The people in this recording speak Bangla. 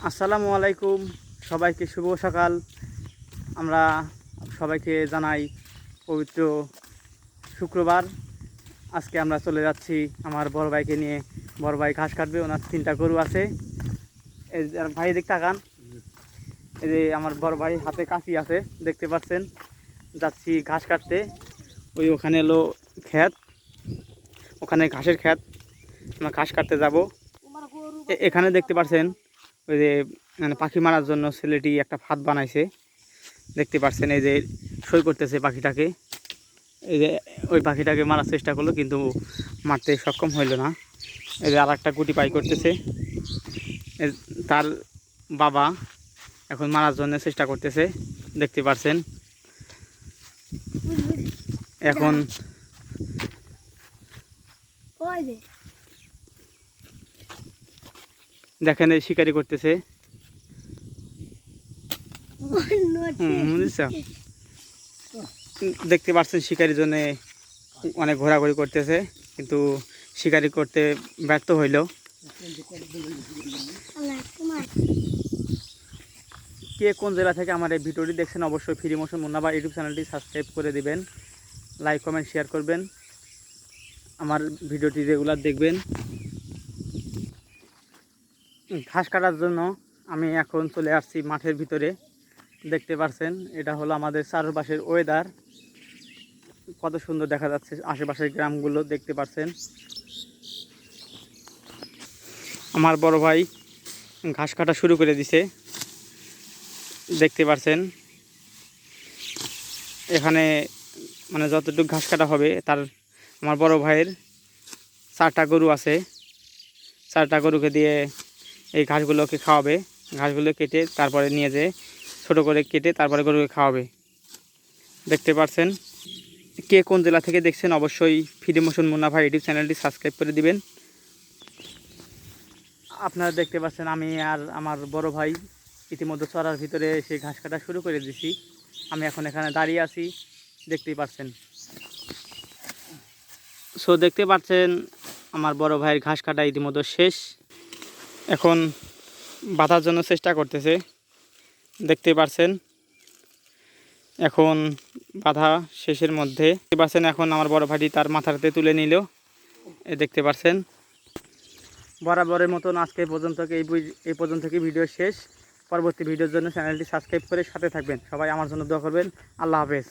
আসসালামু আলাইকুম, সবাইকে শুভ সকাল। আমরা সবাইকে জানাই পবিত্র শুক্রবার। আজকে আমরা চলে যাচ্ছি আমার বড় ভাইকে নিয়ে। বড় ভাই ঘাস কাটবে, ওনার 3টা গরু আছে। এই যে ভাই দিক তাকান, এই যে আমার বড় ভাই হাতে কাঁচি আছে, দেখতে পাচ্ছেন। যাচ্ছি ঘাস কাটতে। ওখানে এলো ক্ষেত, ওখানে ঘাসের ক্ষেত, আমরা ঘাস কাটতে যাব। এখানে দেখতে পাচ্ছেন ওই যে মানে পাখি মারার জন্য ছেলেটি একটা ফাঁদ বানাইছে, দেখতে পাচ্ছেন। এই যে সই করতেছে পাখিটাকে, এই যে ওই পাখিটাকে মারার চেষ্টা করলো কিন্তু মারতে সক্ষম হইল না। এই যে আর একটা গুটি পাই করতেছে, তার বাবা এখন মারার জন্য চেষ্টা করতেছে, দেখতে পাচ্ছেন। এখন দেখেন এই শিকারি করতেছে, দেখতে পাচ্ছেন। শিকারির জন্য অনেক ঘোরাঘুরি করতেছে কিন্তু শিকারি করতে ব্যর্থ হইল। কে কোন জেলা থেকে আমার এই ভিডিওটি দেখছেন অবশ্যই ফ্রি মোশন মুন্নাবা ইউটিউব চ্যানেলটি সাবস্ক্রাইব করে দিবেন, লাইক কমেন্ট শেয়ার করবেন, আমার ভিডিওটি রেগুলার দেখবেন। ঘাস কাটার জন্য আমি এখন চলে আসছি মাঠের ভিতরে, দেখতে পাচ্ছেন। এটা হলো আমাদের চারপাশের ওয়েদার, কত সুন্দর দেখা যাচ্ছে আশেপাশের গ্রামগুলো, দেখতে পাচ্ছেন। আমার বড় ভাই ঘাস কাটা শুরু করে দিছে, দেখতে পাচ্ছেন। এখানে মানে যতটুকু ঘাস কাটা হবে তার আমার বড় ভাইয়ের 4টা গরু আছে। 4টা গরুকে দিয়ে এই ঘাসগুলোকে খাওয়াবে। ঘাসগুলো কেটে তারপরে নিয়ে যেয়ে ছোটো করে কেটে তারপরে গরুকে খাওয়াবে, দেখতে পাচ্ছেন। কে কোন জেলা থেকে দেখছেন অবশ্যই ফ্রি মোশন মুন্নাবা ইউটিউব চ্যানেলটি সাবস্ক্রাইব করে দিবেন। আপনারা দেখতে পাচ্ছেন আমি আর আমার বড় ভাই ইতিমধ্যে চড়ার ভিতরে সেই ঘাস কাটা শুরু করে দিছি। আমি এখন এখানে দাঁড়িয়ে আছি, দেখতেই পাচ্ছেন। সো দেখতে পাচ্ছেন আমার বড় ভাইয়ের ঘাস কাটা ইতিমধ্যে শেষ। এখন বাঁধার জন্য চেষ্টা করতেছে, দেখতে পাচ্ছেন। এখন বাঁধা শেষের মধ্যে, দেখতে পাচ্ছেন। এখন আমার বড় ভাইটি তার মাথাতে তুলে নিল, দেখতে পাচ্ছেন। বরাবরের মতন আজকে এই পর্যন্ত ভিডিও শেষ। পরবর্তী ভিডিওর জন্য চ্যানেলটি সাবস্ক্রাইব করে সাথে থাকবেন। সবাই আমার জন্য দোয়া করবেন। আল্লাহ হাফেজ।